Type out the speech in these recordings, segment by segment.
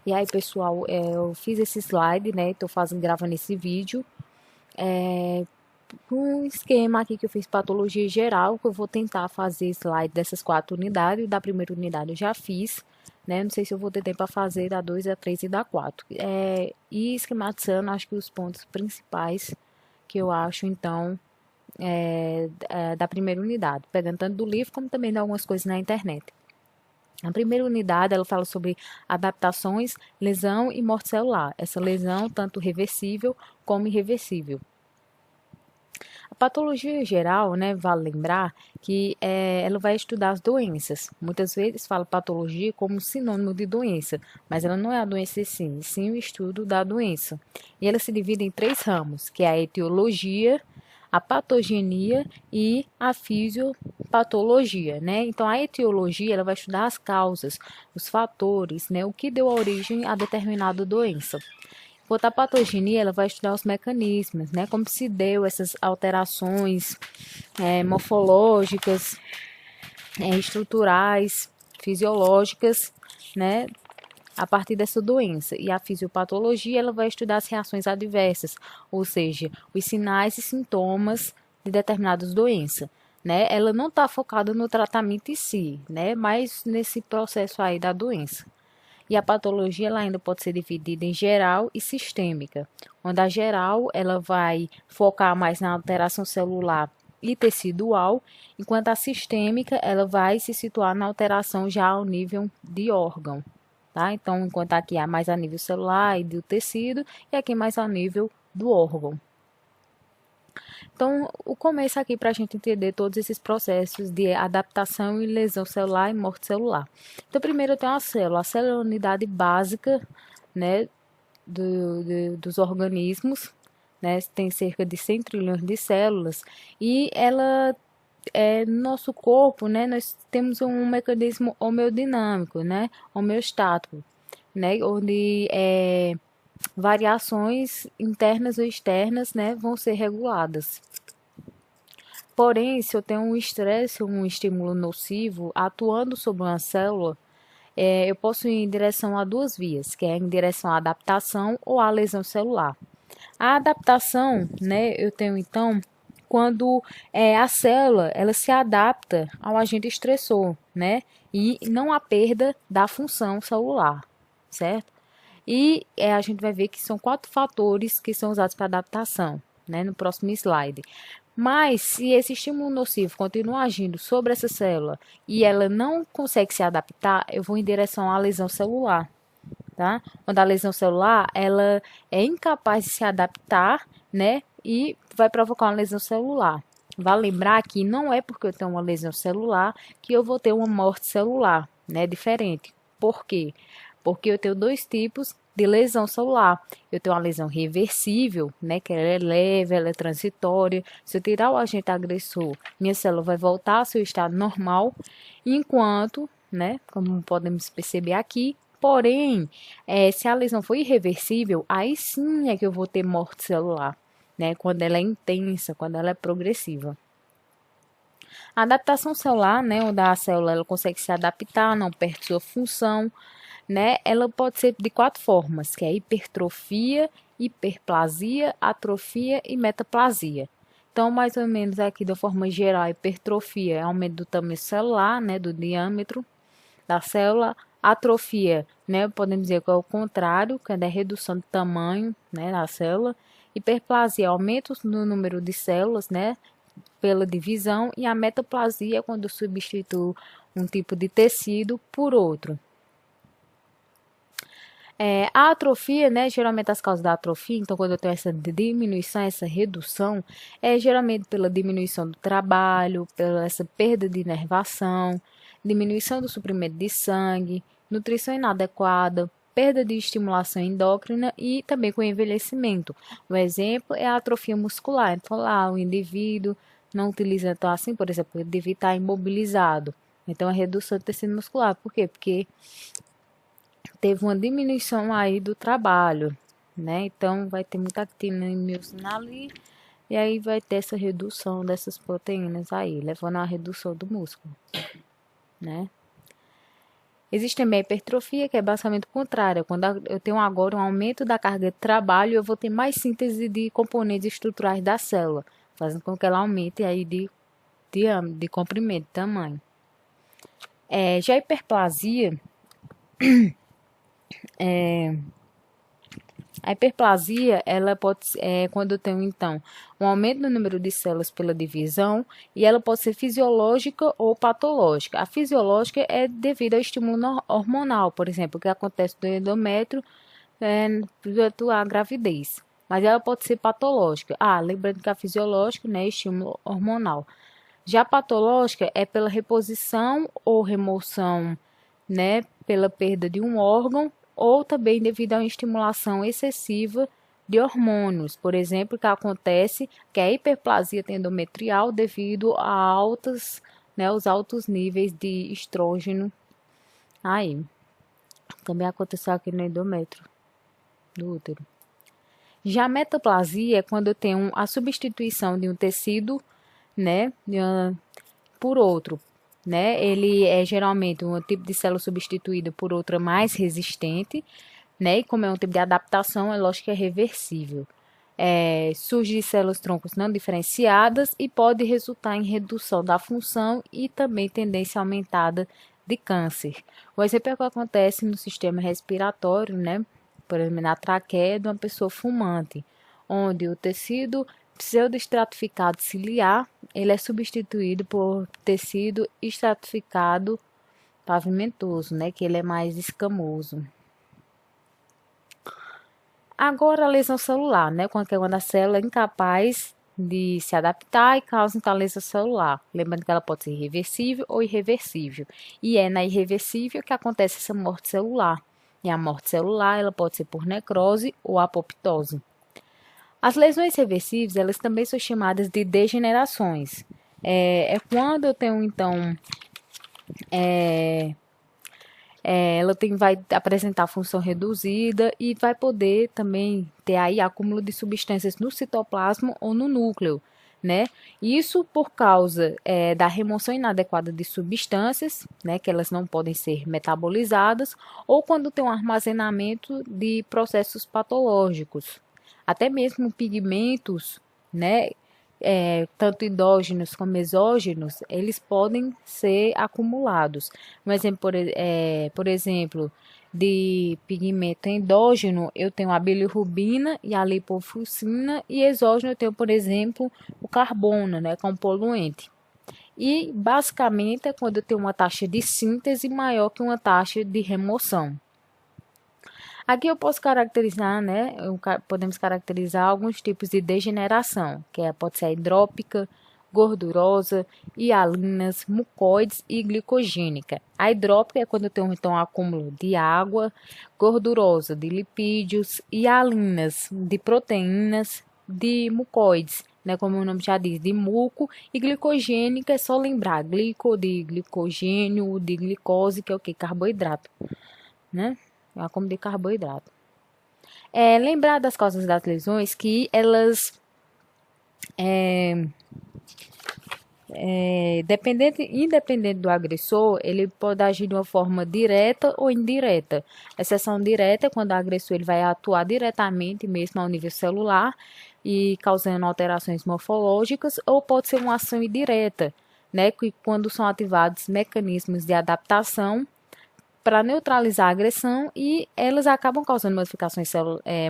E aí, pessoal, eu fiz esse slide, né? Tô gravando esse vídeo. Um esquema aqui que eu fiz patologia geral, que eu vou tentar fazer slide dessas 4 unidades. Da primeira unidade eu já fiz, né? Não sei se eu vou ter tempo para fazer da 2, da 3 e da 4. E esquematizando, acho que os pontos principais que eu acho, então, da primeira unidade. Pegando tanto do livro, como também de algumas coisas na internet. A primeira unidade, ela fala sobre adaptações, lesão e morte celular. Essa lesão, tanto reversível como irreversível. A patologia geral, né, vale lembrar que ela vai estudar as doenças. Muitas vezes fala patologia como sinônimo de doença, mas ela não é a doença em si, sim o estudo da doença. E ela se divide em 3 ramos, que é a etiologia, a patogenia e a fisiopatologia, né? Então, a etiologia, ela vai estudar as causas, os fatores, né? O que deu origem a determinada doença. Enquanto a patogenia, ela vai estudar os mecanismos, né? Como se deu essas alterações morfológicas, estruturais, fisiológicas, né? A partir dessa doença. E a fisiopatologia, ela vai estudar as reações adversas, ou seja, os sinais e sintomas de determinadas doenças, né? Ela não está focada no tratamento em si, né? Mas nesse processo aí da doença. E a patologia, ela ainda pode ser dividida em geral e sistêmica, onde a geral, ela vai focar mais na alteração celular e tecidual, enquanto a sistêmica, ela vai se situar na alteração já ao nível de órgão. Tá? Então, enquanto aqui é mais a nível celular e do tecido, e aqui mais a nível do órgão. Então, o começo aqui para a gente entender todos esses processos de adaptação e lesão celular e morte celular. Então, primeiro eu tenho a célula. A célula é a unidade básica, né, dos organismos, né, tem cerca de 100 trilhões de células, e ela no nosso corpo, né, nós temos um mecanismo homeodinâmico, né, homeostático, né, onde variações internas ou externas, né, vão ser reguladas. Porém, se eu tenho um estresse, um estímulo nocivo atuando sobre uma célula, eu posso ir em direção a 2 vias, que é em direção à adaptação ou à lesão celular. A adaptação, né, eu tenho então quando a célula ela se adapta ao agente estressor, né, e não há perda da função celular, certo? E a gente vai ver que são 4 fatores que são usados para adaptação, né, no próximo slide. Mas se esse estímulo nocivo continua agindo sobre essa célula e ela não consegue se adaptar, eu vou em direção à lesão celular, tá? Quando a lesão celular, ela é incapaz de se adaptar, né? E vai provocar uma lesão celular. Vale lembrar que não é porque eu tenho uma lesão celular que eu vou ter uma morte celular, né? Diferente. Por quê? Porque eu tenho 2 tipos de lesão celular. Eu tenho uma lesão reversível, né, que ela é leve, ela é transitória. Se eu tirar o agente agressor, minha célula vai voltar ao seu estado normal, enquanto, né, como podemos perceber aqui, porém, se a lesão for irreversível, aí sim é que eu vou ter morte celular, né, quando ela é intensa, quando ela é progressiva. A adaptação celular, né, onde a célula ela consegue se adaptar, não perde sua função, né? Ela pode ser de 4 formas, que é hipertrofia, hiperplasia, atrofia e metaplasia. Então, mais ou menos aqui, de forma geral, a hipertrofia é aumento do tamanho celular, né, do diâmetro da célula. Atrofia, né, podemos dizer que é o contrário, que é a redução do tamanho, né, da célula. Hiperplasia, aumento no número de células, né, pela divisão. E a metaplasia é quando substitui um tipo de tecido por outro. A atrofia, né, geralmente as causas da atrofia, então quando eu tenho essa diminuição, essa redução, é geralmente pela diminuição do trabalho, pela essa perda de inervação, diminuição do suprimento de sangue, nutrição inadequada, perda de estimulação endócrina e também com o envelhecimento. Um exemplo é a atrofia muscular, então lá o indivíduo não utiliza, então assim, por exemplo, ele devia estar imobilizado, então a redução do tecido muscular, por quê? Porque teve uma diminuição aí do trabalho, né? Então vai ter muita actina e miosina ali, e aí vai ter essa redução dessas proteínas aí, levando à redução do músculo, né? Existe também a hipertrofia, que é basicamente o contrário. Quando eu tenho agora um aumento da carga de trabalho, eu vou ter mais síntese de componentes estruturais da célula, fazendo com que ela aumente aí de comprimento, de tamanho. Já a hiperplasia, ela pode quando eu tenho, então, um aumento no número de células pela divisão, e ela pode ser fisiológica ou patológica. A fisiológica é devido ao estímulo hormonal, por exemplo, que acontece no endométrio durante a gravidez. Mas ela pode ser patológica. Lembrando que a fisiológica, né, é estímulo hormonal. Já a patológica é pela reposição ou remoção, né, pela perda de um órgão, ou também devido a uma estimulação excessiva de hormônios, por exemplo, que acontece que é a hiperplasia endometrial devido a os altos níveis de estrógeno. Aí, também aconteceu aqui no endométrio do útero. Já a metaplasia é quando eu tenho a substituição de um tecido, né, por outro, né? Ele é geralmente um tipo de célula substituída por outra mais resistente, né? E como é um tipo de adaptação, é lógico que é reversível. Surge de células troncos não diferenciadas e pode resultar em redução da função e também tendência aumentada de câncer. O exemplo é o que acontece no sistema respiratório, né? Por exemplo, na traqueia de uma pessoa fumante, onde o tecido pseudoestratificado ciliar, ele é substituído por tecido estratificado pavimentoso, né, que ele é mais escamoso. Agora a lesão celular, né, quando a célula é incapaz de se adaptar e causa então a lesão celular. Lembrando que ela pode ser reversível ou irreversível. E é na irreversível que acontece essa morte celular. E a morte celular, ela pode ser por necrose ou apoptose. As lesões reversíveis, elas também são chamadas de degenerações. Quando eu tenho, então, ela vai apresentar função reduzida e vai poder também ter aí acúmulo de substâncias no citoplasma ou no núcleo, né? Isso por causa da remoção inadequada de substâncias, né? Que elas não podem ser metabolizadas, ou quando tem um armazenamento de processos patológicos. Até mesmo pigmentos, né? Tanto endógenos como exógenos, eles podem ser acumulados. Um exemplo, por exemplo, de pigmento endógeno, eu tenho a bilirrubina e a lipofuscina, e exógeno eu tenho, por exemplo, o carbono, né, que é um poluente. E, basicamente, é quando eu tenho uma taxa de síntese maior que uma taxa de remoção. Aqui eu posso caracterizar, né? Podemos caracterizar alguns tipos de degeneração, pode ser a hidrópica, gordurosa, hialinas, mucoides e glicogênica. A hidrópica é quando eu tenho então acúmulo de água, gordurosa de lipídios, hialinas de proteínas, de mucoides, né? Como o nome já diz, de muco, e glicogênica é só lembrar, de glicogênio, de glicose, que é o que? Carboidrato, né? Como de carboidrato. Lembrar das causas das lesões que elas, independente do agressor, ele pode agir de uma forma direta ou indireta. Exceção direta é quando o agressor ele vai atuar diretamente mesmo ao nível celular e causando alterações morfológicas, ou pode ser uma ação indireta, né, que quando são ativados mecanismos de adaptação para neutralizar a agressão e elas acabam causando modificações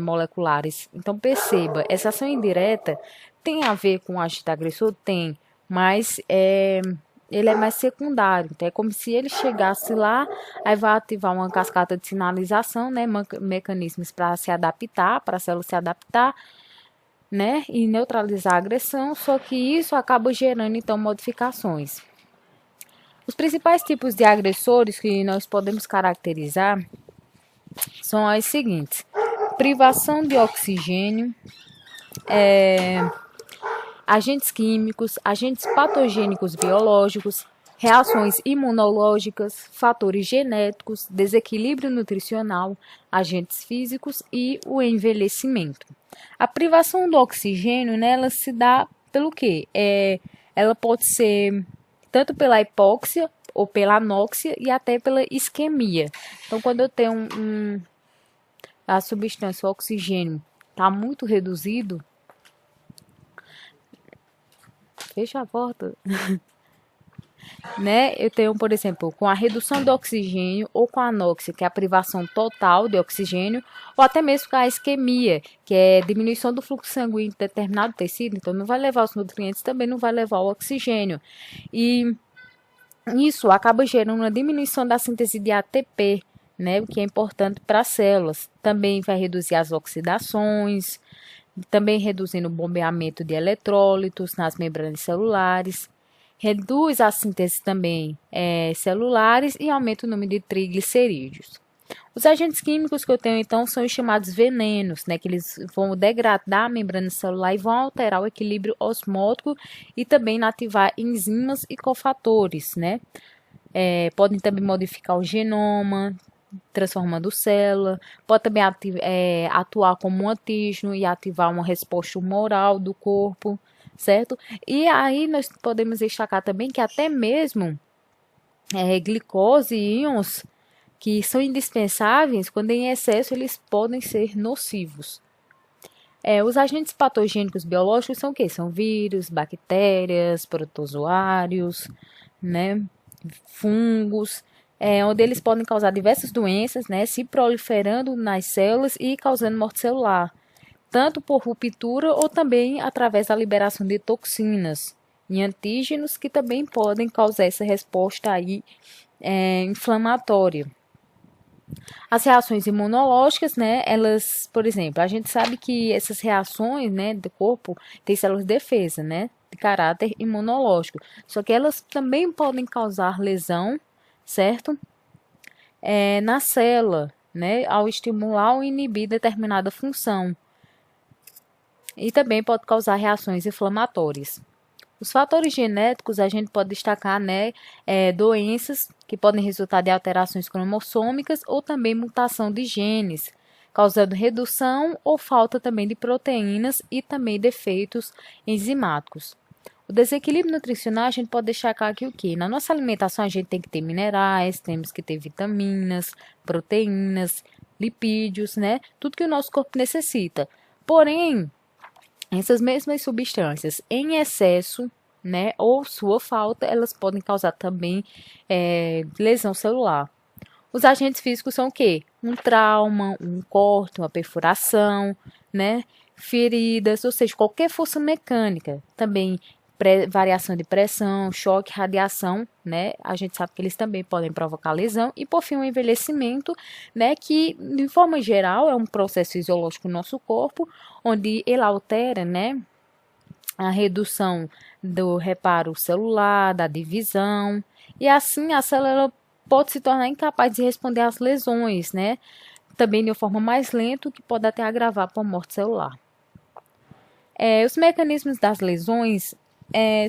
moleculares. Então, perceba, essa ação indireta tem a ver com o agente agressor? Tem, mas ele é mais secundário. Então, é como se ele chegasse lá, aí vai ativar uma cascata de sinalização, né, mecanismos para se adaptar, para a célula se adaptar, né, e neutralizar a agressão, só que isso acaba gerando, então, modificações. Os principais tipos de agressores que nós podemos caracterizar são as seguintes: privação de oxigênio, agentes químicos, agentes patogênicos biológicos, reações imunológicas, fatores genéticos, desequilíbrio nutricional, agentes físicos e o envelhecimento. A privação do oxigênio, né, ela se dá pelo quê? Ela pode ser tanto pela hipóxia ou pela anóxia e até pela isquemia. Então, quando eu tenho a substância, o oxigênio, está muito reduzido, fecha a porta, né? Eu tenho, por exemplo, com a redução do oxigênio ou com a anóxia, que é a privação total de oxigênio, ou até mesmo com a isquemia, que é diminuição do fluxo sanguíneo de determinado tecido, então não vai levar os nutrientes, também não vai levar o oxigênio. E isso acaba gerando uma diminuição da síntese de ATP, né, o que é importante para as células. Também vai reduzir as oxidações, também reduzindo o bombeamento de eletrólitos nas membranas celulares. Reduz a síntese também celulares e aumenta o número de triglicerídeos. Os agentes químicos que eu tenho, então, são os chamados venenos, né, que eles vão degradar a membrana celular e vão alterar o equilíbrio osmótico e também inativar enzimas e cofatores, né. Podem também modificar o genoma, transformando célula, pode também atuar como um antígeno e ativar uma resposta humoral do corpo, certo? E aí nós podemos destacar também que até mesmo glicose e íons que são indispensáveis, quando em excesso eles podem ser nocivos. Os agentes patogênicos biológicos são o quê? São vírus, bactérias, protozoários, né, fungos, onde eles podem causar diversas doenças, né, se proliferando nas células e causando morte celular, tanto por ruptura ou também através da liberação de toxinas e antígenos que também podem causar essa resposta aí inflamatória. As reações imunológicas, né, elas, por exemplo, a gente sabe que essas reações, né, do corpo tem células de defesa, né, de caráter imunológico, só que elas também podem causar lesão, certo? Na célula, né, ao estimular ou inibir determinada função. E também pode causar reações inflamatórias. Os fatores genéticos a gente pode destacar, né, doenças que podem resultar de alterações cromossômicas ou também mutação de genes, causando redução ou falta também de proteínas e também defeitos enzimáticos. O desequilíbrio nutricional a gente pode destacar aqui o quê? Na nossa alimentação a gente tem que ter minerais, temos que ter vitaminas, proteínas, lipídios, né? Tudo que o nosso corpo necessita. Porém, essas mesmas substâncias em excesso, né, ou sua falta, elas podem causar também lesão celular. Os agentes físicos são o quê? Um trauma, um corte, uma perfuração, né, feridas, ou seja, qualquer força mecânica. Também variação de pressão, choque, radiação, né? A gente sabe que eles também podem provocar lesão e, por fim, o envelhecimento, né? Que, de forma geral, é um processo fisiológico do nosso corpo, onde ele altera, né? A redução do reparo celular, da divisão, e assim a célula pode se tornar incapaz de responder às lesões, né? Também de uma forma mais lenta, que pode até agravar para a morte celular. Os mecanismos das lesões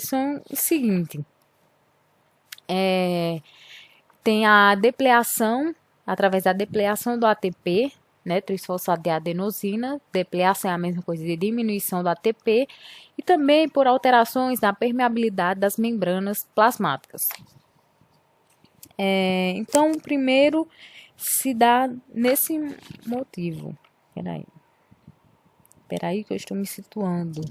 são o seguinte: tem a depleação, através da depleação do ATP, né, trisfosfato de adenosina, depleação é a mesma coisa de diminuição do ATP, e também por alterações na permeabilidade das membranas plasmáticas. Então, primeiro se dá nesse motivo. Peraí que eu estou me situando.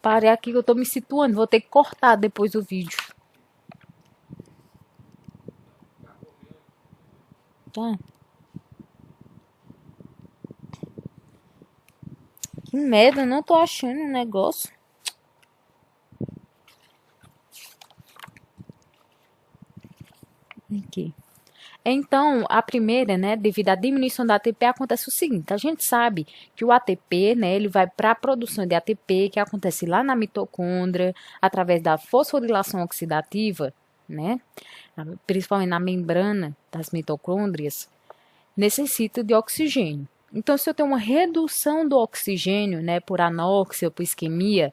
Parei aqui que eu tô me situando, vou ter que cortar depois o vídeo. Tá. Que merda, não tô achando um negócio. Aqui. Então, a primeira, né, devido à diminuição da ATP, acontece o seguinte: a gente sabe que o ATP, né, ele vai para a produção de ATP, que acontece lá na mitocôndria, através da fosforilação oxidativa, né, principalmente na membrana das mitocôndrias, necessita de oxigênio. Então, se eu tenho uma redução do oxigênio, né, por anóxia, por isquemia,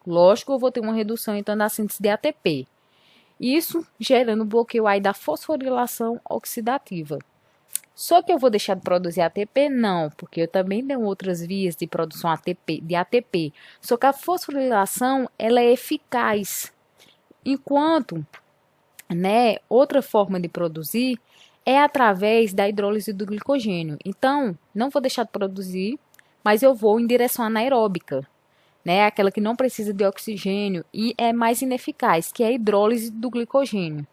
lógico, eu vou ter uma redução, então, da síntese de ATP. Isso gerando bloqueio aí da fosforilação oxidativa. Só que eu vou deixar de produzir ATP? Não, porque eu também tenho outras vias de produção de ATP. Só que a fosforilação, ela é eficaz. Enquanto, né, outra forma de produzir é através da hidrólise do glicogênio. Então, não vou deixar de produzir, mas eu vou em direção anaeróbica, né, aquela que não precisa de oxigênio e é mais ineficaz, que é a hidrólise do glicogênio,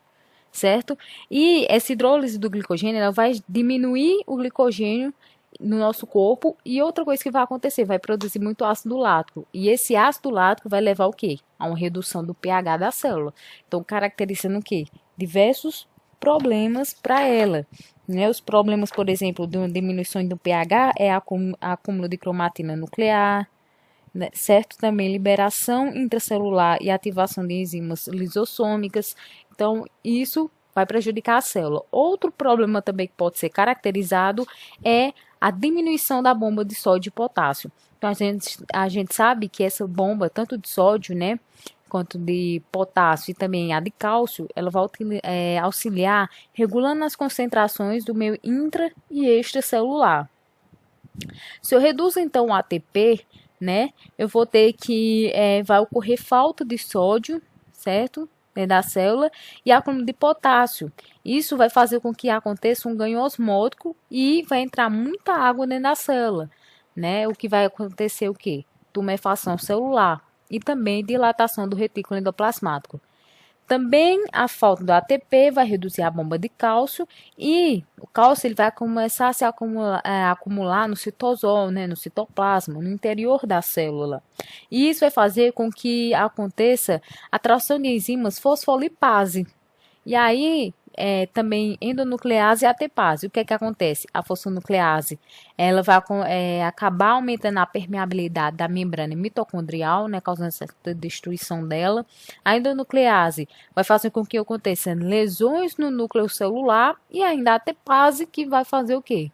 certo? E essa hidrólise do glicogênio, ela vai diminuir o glicogênio no nosso corpo e outra coisa que vai acontecer, vai produzir muito ácido lático. E esse ácido lático vai levar o quê? A uma redução do pH da célula. Então, caracterizando o quê? Diversos problemas para ela. Né? Os problemas, por exemplo, de uma diminuição do pH é acúmulo de cromatina nuclear, né? Certo? Também liberação intracelular e ativação de enzimas lisossômicas. Então, isso vai prejudicar a célula. Outro problema também que pode ser caracterizado é a diminuição da bomba de sódio e potássio. Então, a gente sabe que essa bomba, tanto de sódio, né, quanto de potássio e também a de cálcio, ela vai auxiliar regulando as concentrações do meio intra e extracelular. Se eu reduzo, então, o ATP, né, eu vou ter que, vai ocorrer falta de sódio, certo? Dentro da célula e acúmulo de potássio. Isso vai fazer com que aconteça um ganho osmótico e vai entrar muita água dentro da célula, né? O que vai acontecer o quê? Tumefação celular e também dilatação do retículo endoplasmático. Também a falta do ATP vai reduzir a bomba de cálcio e o cálcio ele vai começar a se acumular no citosol, né, no citoplasma, no interior da célula. E isso vai fazer com que aconteça a atração de enzimas fosfolipase. E aí, também endonuclease e ATPase. O que é que acontece? A fosfonuclease, ela vai acabar aumentando a permeabilidade da membrana mitocondrial, né, causando certa destruição dela. A endonuclease vai fazer com que aconteçam lesões no núcleo celular e ainda a ATPase, que vai fazer o quê?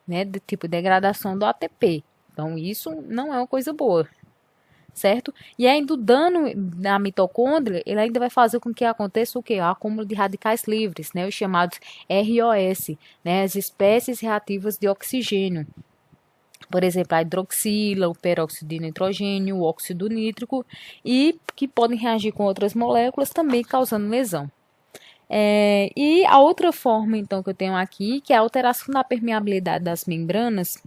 Né, de tipo degradação do ATP. Então, isso não é uma coisa boa. Certo? E ainda o dano na mitocôndria, ele ainda vai fazer com que aconteça o quê? O acúmulo de radicais livres, né? Os chamados ROS, né? As espécies reativas de oxigênio. Por exemplo, a hidroxila, o peróxido de nitrogênio, o óxido nítrico, e que podem reagir com outras moléculas, também causando lesão. E a outra forma, então, que eu tenho aqui, que é a alteração da permeabilidade das membranas,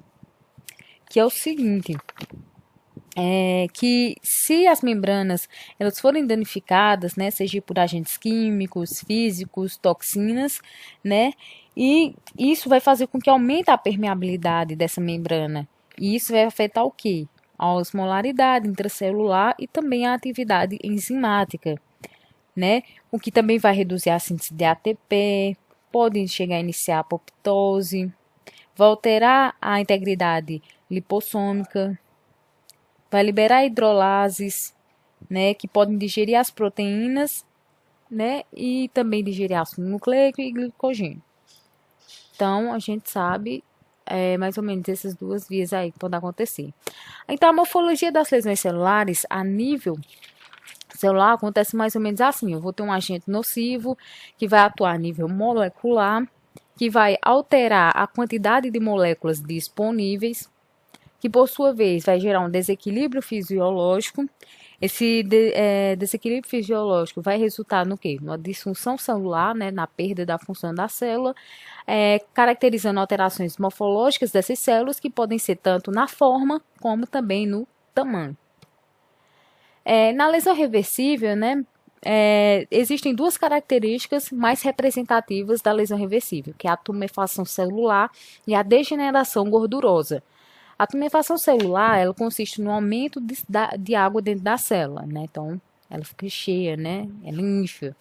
que é o seguinte... que se as membranas elas forem danificadas, né, seja por agentes químicos, físicos, toxinas, né, e isso vai fazer com que aumente a permeabilidade dessa membrana. E isso vai afetar o quê? A osmolaridade intracelular e também a atividade enzimática, né, o que também vai reduzir a síntese de ATP, pode chegar a iniciar a apoptose, vai alterar a integridade lipossômica, vai liberar hidrolases, né, que podem digerir as proteínas, né, e também digerir ácido nucleico e glicogênio. Então, a gente sabe mais ou menos essas duas vias aí que podem acontecer. Então, a morfologia das lesões celulares a nível celular acontece mais ou menos assim. Eu vou ter um agente nocivo que vai atuar a nível molecular, que vai alterar a quantidade de moléculas disponíveis, que por sua vez vai gerar um desequilíbrio fisiológico. Esse desequilíbrio fisiológico vai resultar no quê? Numa disfunção celular, né, na perda da função da célula, caracterizando alterações morfológicas dessas células, que podem ser tanto na forma, como também no tamanho. Na lesão reversível, né, existem duas características mais representativas da lesão reversível, que é a tumefação celular e a degeneração gordurosa. A tumefação celular, ela consiste no aumento de água dentro da célula, né? Então, ela fica cheia, né? Ela incha.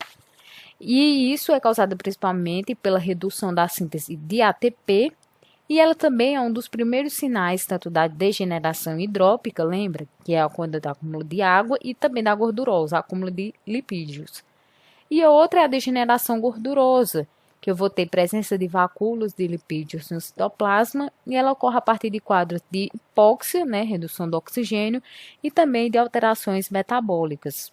E isso é causado principalmente pela redução da síntese de ATP, e ela também é um dos primeiros sinais, tanto da degeneração hidrópica, lembra? Que é quando dá acúmulo de água, e também da gordurosa, acúmulo de lipídios. E a outra é a degeneração gordurosa, que eu vou ter presença de vacúolos de lipídios no citoplasma, e ela ocorre a partir de quadros de hipóxia, né, redução do oxigênio, e também de alterações metabólicas.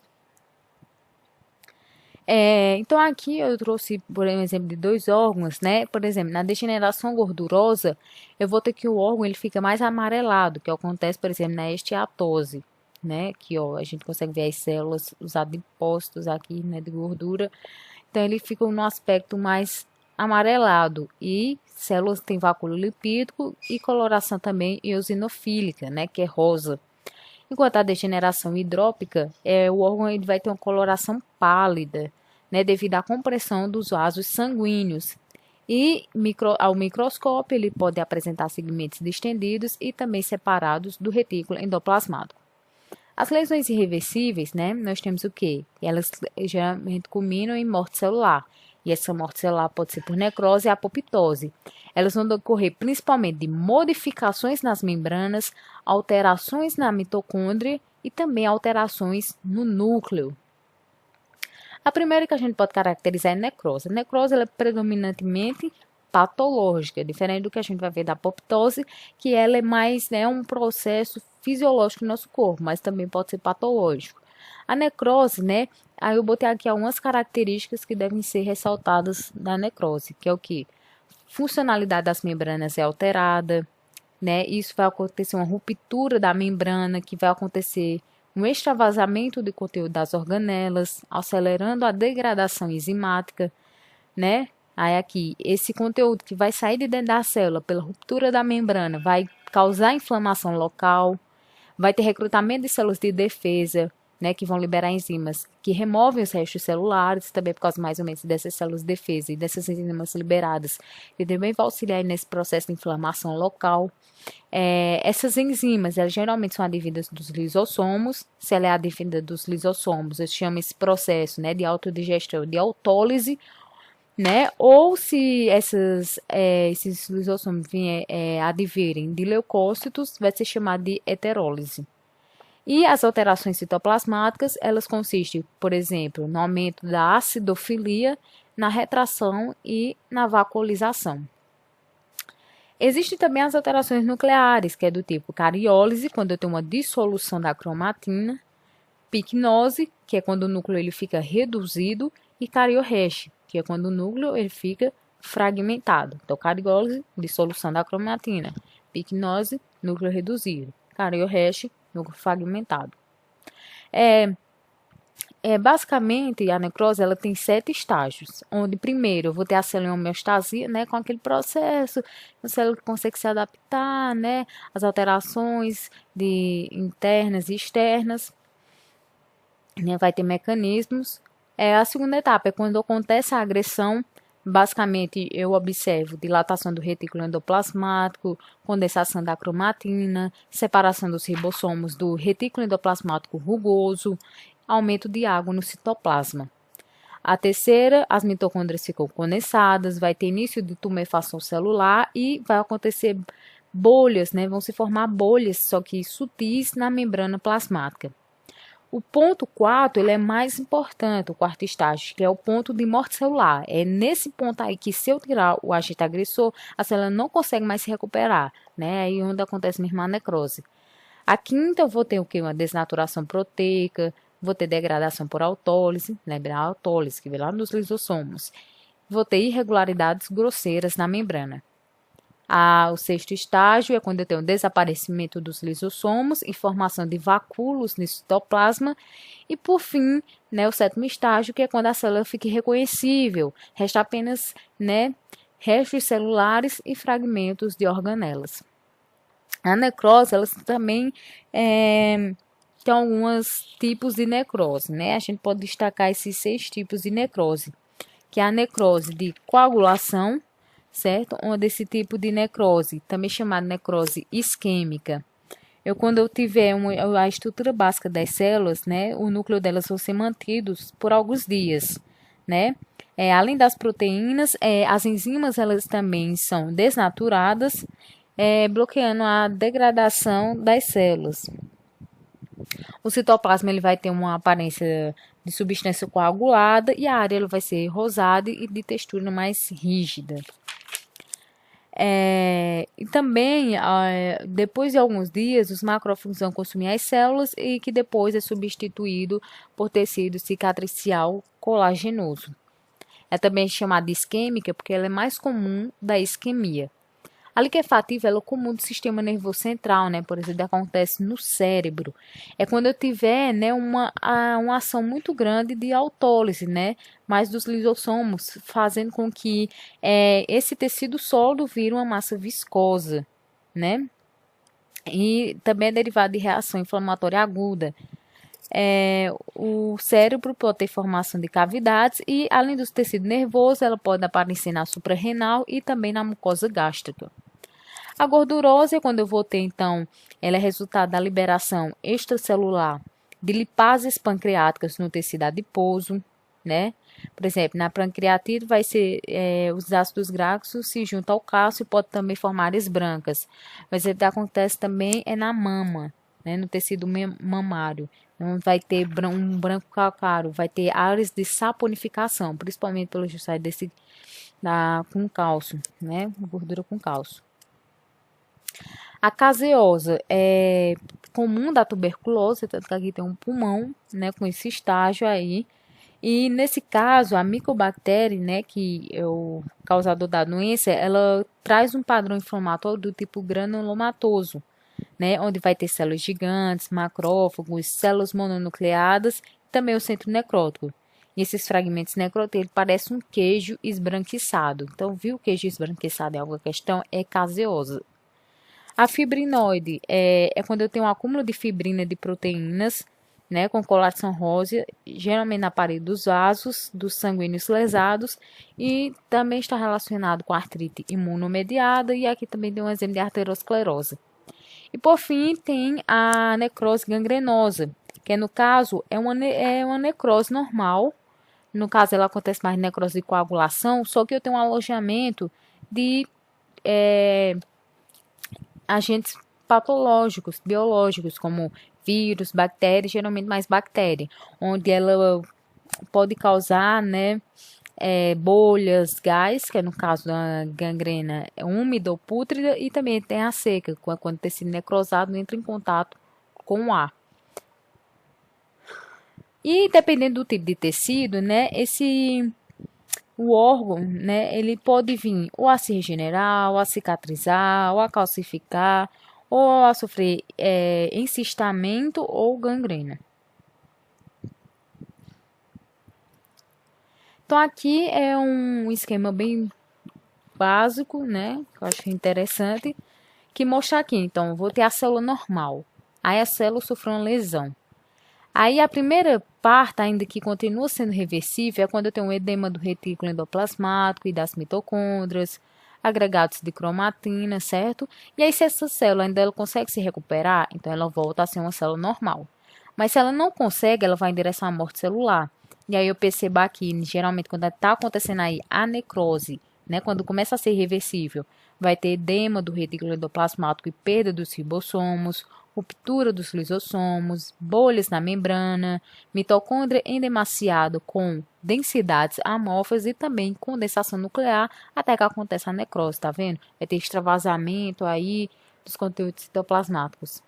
Então, aqui eu trouxe, por exemplo, de dois órgãos, né? Por exemplo, na degeneração gordurosa, eu vou ter que o órgão ele fica mais amarelado, que acontece, por exemplo, na esteatose, né? Que ó, a gente consegue ver as células, os adipócitos aqui, né, de gordura. Então, ele fica no aspecto mais amarelado e células têm vacúolo lipídico e coloração também eosinofílica, né? Que é rosa. Enquanto a degeneração hidrópica, o órgão ele vai ter uma coloração pálida, né, devido à compressão dos vasos sanguíneos. E ao microscópio ele pode apresentar segmentos distendidos e também separados do retículo endoplasmático. As lesões irreversíveis, né, nós temos o quê? Elas geralmente culminam em morte celular. E essa morte celular pode ser por necrose e apoptose. Elas vão decorrer principalmente de modificações nas membranas, alterações na mitocôndria e também alterações no núcleo. A primeira que a gente pode caracterizar é a necrose. A necrose ela é predominantemente patológica, diferente do que a gente vai ver da apoptose, que ela é mais, né, um processo fisiológico no nosso corpo, mas também pode ser patológico. A necrose, né, aí eu botei aqui algumas características que devem ser ressaltadas da necrose, que é o que? Funcionalidade das membranas é alterada, né, isso vai acontecer uma ruptura da membrana, que vai acontecer um extravasamento de conteúdo das organelas, acelerando a degradação enzimática, né, aí aqui, esse conteúdo que vai sair de dentro da célula pela ruptura da membrana vai causar inflamação local, vai ter recrutamento de células de defesa, né, que vão liberar enzimas que removem os restos celulares, também por causa mais ou menos dessas células de defesa e dessas enzimas liberadas, que também vai auxiliar nesse processo de inflamação local. Essas enzimas, elas geralmente são advindas dos lisossomos. Se ela é advinda dos lisossomos, eu chamo esse processo, né, de autodigestão, de autólise, né? Ou se esses lisossomos advirem de leucócitos, vai ser chamado de heterólise. E as alterações citoplasmáticas, elas consistem, por exemplo, no aumento da acidofilia, na retração e na vacuolização. Existem também as alterações nucleares, que é do tipo cariólise, quando eu tenho uma dissolução da cromatina, picnose, que é quando o núcleo ele fica reduzido, e cariorreche, que é quando o núcleo ele fica fragmentado. Então, cariólise, dissolução da cromatina, picnose, núcleo reduzido, cariorreche, núcleo fragmentado. Basicamente, a necrose ela tem 7 estágios, onde primeiro eu vou ter a célula em homeostasia, né, com aquele processo, a célula consegue se adaptar, né, às alterações internas e externas, né, vai ter mecanismos. A segunda etapa é quando acontece a agressão. Basicamente, eu observo dilatação do retículo endoplasmático, condensação da cromatina, separação dos ribossomos do retículo endoplasmático rugoso, aumento de água no citoplasma. A terceira, as mitocôndrias ficam condensadas, vai ter início de tumefação celular e vai acontecer bolhas, né? Vão se formar bolhas, só que sutis, na membrana plasmática. O ponto 4, ele é mais importante, o quarto estágio, que é o ponto de morte celular. É nesse ponto aí que, se eu tirar o agente agressor, a célula não consegue mais se recuperar, né? Aí onde acontece mesmo a necrose. A quinta, eu vou ter o quê? Uma desnaturação proteica, vou ter degradação por autólise, lembra a autólise, que vem lá nos lisossomos. Vou ter irregularidades grosseiras na membrana. O sexto estágio é quando eu tenho desaparecimento dos lisossomos e formação de vacúolos no citoplasma. E, por fim, né, o sétimo estágio, que é quando a célula fica irreconhecível. Resta apenas, né, restos celulares e fragmentos de organelas. A necrose, elas também tem alguns tipos de necrose, né? A gente pode destacar esses 6 tipos de necrose, que é a necrose de coagulação, certo? Onde esse tipo de necrose, também chamada necrose isquêmica, quando eu tiver a estrutura básica das células, né, o núcleo delas vão ser mantidos por alguns dias, né? Além das proteínas, as enzimas elas também são desnaturadas, bloqueando a degradação das células. O citoplasma ele vai ter uma aparência de substância coagulada e a área ela vai ser rosada e de textura mais rígida. E também, depois de alguns dias, os macrófagos vão consumir as células e que depois é substituído por tecido cicatricial colagenoso. É também chamada de isquêmica porque ela é mais comum da isquemia. A liquefativa ela é comum do sistema nervoso central, né? Por exemplo, acontece no cérebro. É quando eu tiver, né, uma ação muito grande de autólise, né? Mais dos lisossomos, fazendo com que esse tecido sólido vire uma massa viscosa, né? E também é derivado de reação inflamatória aguda. O cérebro pode ter formação de cavidades e, além do tecido nervoso, ela pode aparecer na suprarrenal e também na mucosa gástrica. A gordurose, quando eu vou ter, então, ela é resultado da liberação extracelular de lipases pancreáticas no tecido adiposo, né? Por exemplo, na pancreatite vai ser os ácidos graxos se juntam ao cálcio e pode também formar áreas brancas. Mas o que acontece também é na mama, né? No tecido mamário. Então, vai ter um branco calcário, vai ter áreas de saponificação, principalmente pelo justamente com cálcio, né? Gordura com cálcio. A caseosa é comum da tuberculose, tanto que aqui tem um pulmão, né, com esse estágio aí. E nesse caso, a micobactéria, né, que é o causador da doença, ela traz um padrão inflamatório do tipo granulomatoso, né, onde vai ter células gigantes, macrófagos, células mononucleadas, e também o centro necrótico. E esses fragmentos necróticos, ele parece um queijo esbranquiçado. Então, viu o queijo esbranquiçado em alguma questão? É caseosa. A fibrinoide é quando eu tenho um acúmulo de fibrina de proteínas, né, com coloração rosa, geralmente na parede dos vasos, dos sanguíneos lesados, e também está relacionado com artrite imunomediada, e aqui também tem um exemplo de arteriosclerose. E por fim, tem a necrose gangrenosa, que no caso é uma necrose normal. No caso, ela acontece mais necrose de coagulação, só que eu tenho um alojamento de agentes patológicos, biológicos, como vírus, bactérias, geralmente mais bactéria, onde ela pode causar, né, bolhas, gás, que é no caso da gangrena úmida ou pútrida, e também tem a seca, quando o tecido necrosado entra em contato com o ar. E dependendo do tipo de tecido, né, o órgão, né, ele pode vir ou a se regenerar, ou a cicatrizar, ou a calcificar, ou a sofrer encistamento ou gangrena. Então, aqui é um esquema bem básico, né, que eu acho interessante, que mostra aqui. Então, vou ter a célula normal, aí a célula sofreu uma lesão. Aí a primeira parte, ainda que continua sendo reversível, é quando eu tenho um edema do retículo endoplasmático e das mitocôndrias, agregados de cromatina, certo? E aí, se essa célula ainda ela consegue se recuperar, então ela volta a ser uma célula normal. Mas se ela não consegue, ela vai em direção à morte celular. E aí eu percebo aqui, geralmente, quando está acontecendo aí a necrose, né, quando começa a ser irreversível, vai ter edema do retículo endoplasmático e perda dos ribossomos, ruptura dos lisossomos, bolhas na membrana, mitocôndria endemaciado com densidades amorfas e também condensação nuclear, até que acontece a necrose, tá vendo? Vai ter extravasamento aí dos conteúdos citoplasmáticos.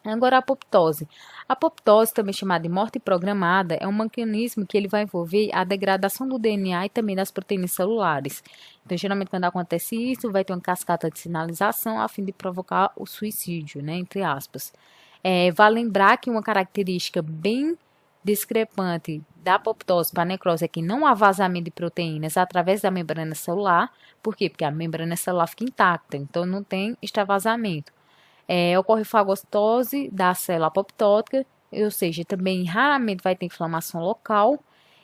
Agora a apoptose. A apoptose, também chamada de morte programada, é um mecanismo que ele vai envolver a degradação do DNA e também das proteínas celulares. Então, geralmente, quando acontece isso, vai ter uma cascata de sinalização a fim de provocar o suicídio, né, entre aspas. Vale lembrar que uma característica bem discrepante da apoptose para a necrose é que não há vazamento de proteínas através da membrana celular. Por quê? Porque a membrana celular fica intacta, então não tem extravasamento. Ocorre fagocitose da célula apoptótica, ou seja, também raramente vai ter inflamação local,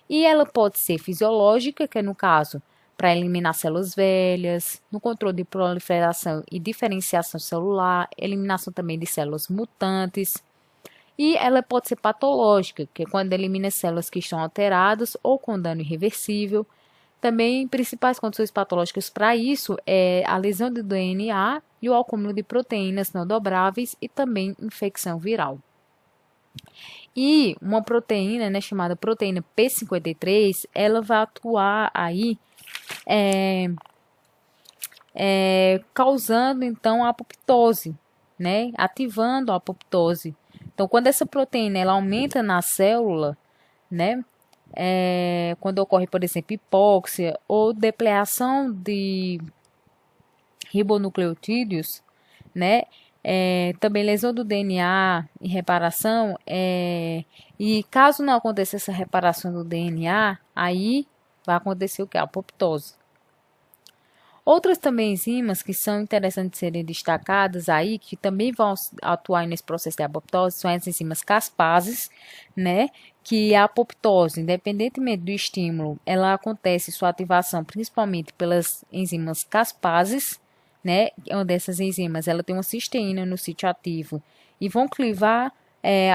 e ela pode ser fisiológica, que é no caso para eliminar células velhas, no controle de proliferação e diferenciação celular, eliminação também de células mutantes, e ela pode ser patológica, que é quando elimina células que estão alteradas ou com dano irreversível. Também, principais condições patológicas para isso é a lesão do DNA e o acúmulo de proteínas não dobráveis e também infecção viral. E uma proteína, né, chamada proteína P53, ela vai atuar aí, causando então a apoptose, né, ativando a apoptose. Então, quando essa proteína ela aumenta na célula, né, quando ocorre, por exemplo, hipóxia ou depleação de ribonucleotídeos, né? Também lesão do DNA e reparação, e caso não aconteça essa reparação do DNA, aí vai acontecer o que? A apoptose. Outras também enzimas que são interessantes serem destacadas aí, que também vão atuar nesse processo de apoptose, são as enzimas caspases, né? Que a apoptose, independentemente do estímulo, ela acontece sua ativação principalmente pelas enzimas caspases, né? Uma dessas enzimas, ela tem uma cisteína no sítio ativo e vão clivar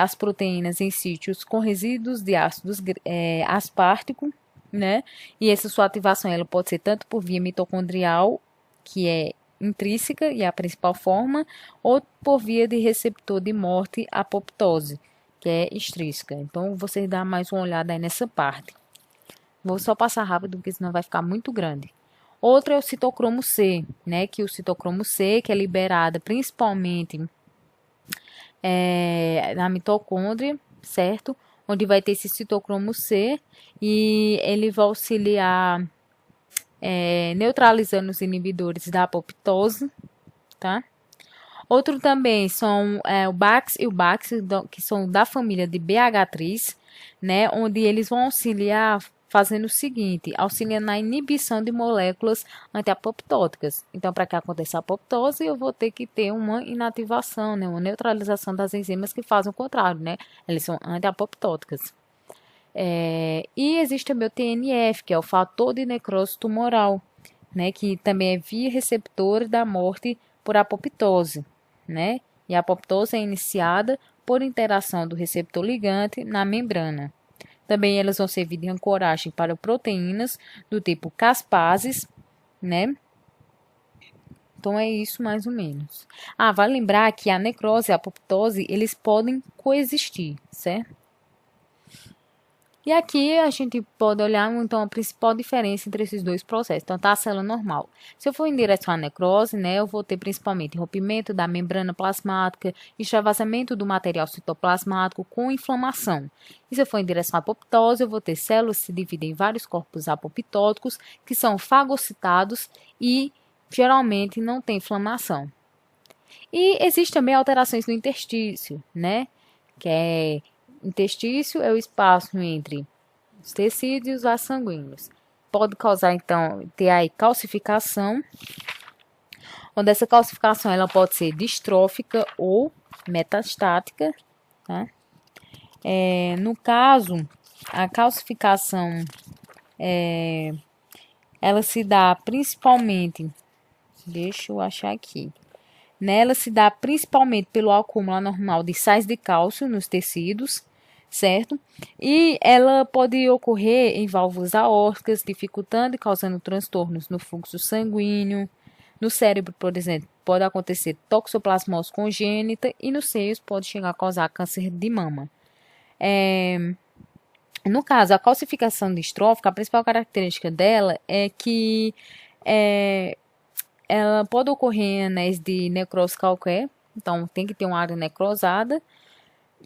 as proteínas em sítios com resíduos de ácidos aspartico, né? E essa sua ativação ela pode ser tanto por via mitocondrial, que é intrínseca e é a principal forma, ou por via de receptor de morte apoptose, que é extrínseca. Então, vocês dão mais uma olhada aí nessa parte. Vou só passar rápido, porque senão vai ficar muito grande. Outro é o citocromo C, né? Que o citocromo C, que é liberado principalmente na mitocôndria, certo? Onde vai ter esse citocromo C e ele vai auxiliar neutralizando os inibidores da apoptose, tá? Outro também são o BAX e o BAX, que são da família de BH3, né? Onde eles vão auxiliar fazendo o seguinte, auxiliando na inibição de moléculas antiapoptóticas. Então, para que aconteça a apoptose, eu vou ter que ter uma inativação, né? Uma neutralização das enzimas que fazem o contrário, né? Elas são antiapoptóticas. E existe também o TNF, que é o fator de necrose tumoral, né? Que também é via receptor da morte por apoptose, né? E a apoptose é iniciada por interação do receptor ligante na membrana. Também elas vão servir de ancoragem para proteínas do tipo caspases, né? Então é isso mais ou menos. Vale lembrar que a necrose e a apoptose, eles podem coexistir, certo? E aqui a gente pode olhar, então, a principal diferença entre esses dois processos. Então, tá a célula normal. Se eu for em direção à necrose, né, eu vou ter principalmente rompimento da membrana plasmática, extravasamento do material citoplasmático com inflamação. E se eu for em direção à apoptose, eu vou ter células que se dividem em vários corpos apoptóticos, que são fagocitados e geralmente não tem inflamação. E existem também alterações no interstício, né, que é interstício é o espaço entre os tecidos e os vasos sanguíneos. Pode causar, então, ter aí calcificação, onde essa calcificação ela pode ser distrófica ou metastática, tá? No caso, a calcificação ela se dá principalmente, deixa eu achar aqui, ela se dá principalmente pelo acúmulo anormal de sais de cálcio nos tecidos, certo? E ela pode ocorrer em válvulas aórticas, dificultando e causando transtornos no fluxo sanguíneo. No cérebro, por exemplo, pode acontecer toxoplasmose congênita e nos seios pode chegar a causar câncer de mama. No caso, a calcificação distrófica, a principal característica dela é que ela pode ocorrer em anéis de necrose qualquer, então tem que ter uma área necrosada,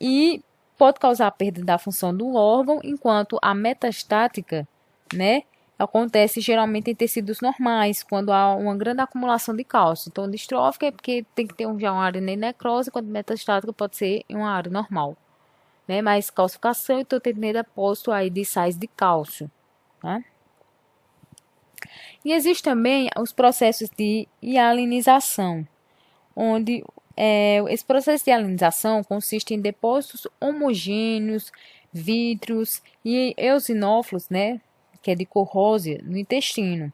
e pode causar a perda da função do órgão, enquanto a metastática, né, acontece geralmente em tecidos normais, quando há uma grande acumulação de cálcio. Então, distrófica é porque tem que ter já uma área de necrose, enquanto metastática pode ser em uma área normal, né, mas calcificação, então tem depósito aí de sais de cálcio, tá? E existe também os processos de hialinização, onde esse processo de hialinização consiste em depósitos homogêneos, vítreos e eosinófilos, né, que é de cor rosa, no intestino.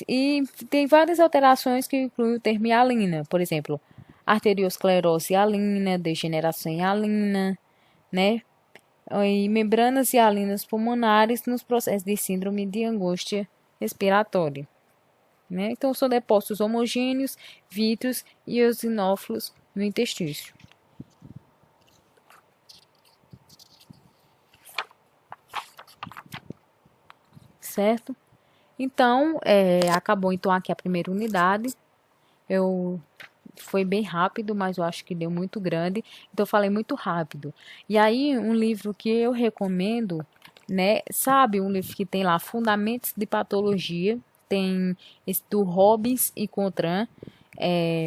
E tem várias alterações que incluem o termo hialina, por exemplo, arteriosclerose hialina, degeneração hialina, né, e membranas hialinas pulmonares nos processos de síndrome de angústia respiratória. Né? Então, são depósitos homogêneos, vítreos e eosinófilos no intestino. certo? Então, acabou então aqui a primeira unidade. Foi bem rápido, mas eu acho que deu muito grande, então eu falei muito rápido. E aí, um livro que eu recomendo, né? Sabe, um livro que tem lá Fundamentos de Patologia, tem esse do Robbins e Contran, é,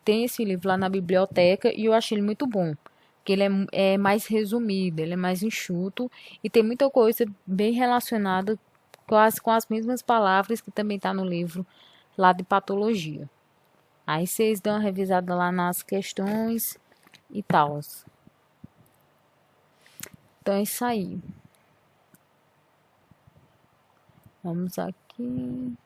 tem esse livro lá na biblioteca e eu achei ele muito bom. Porque ele é mais resumido, ele é mais enxuto e tem muita coisa bem relacionada quase com as mesmas palavras que também está no livro lá de patologia. Aí vocês dão uma revisada lá nas questões e tal. Então é isso aí. Vamos aqui.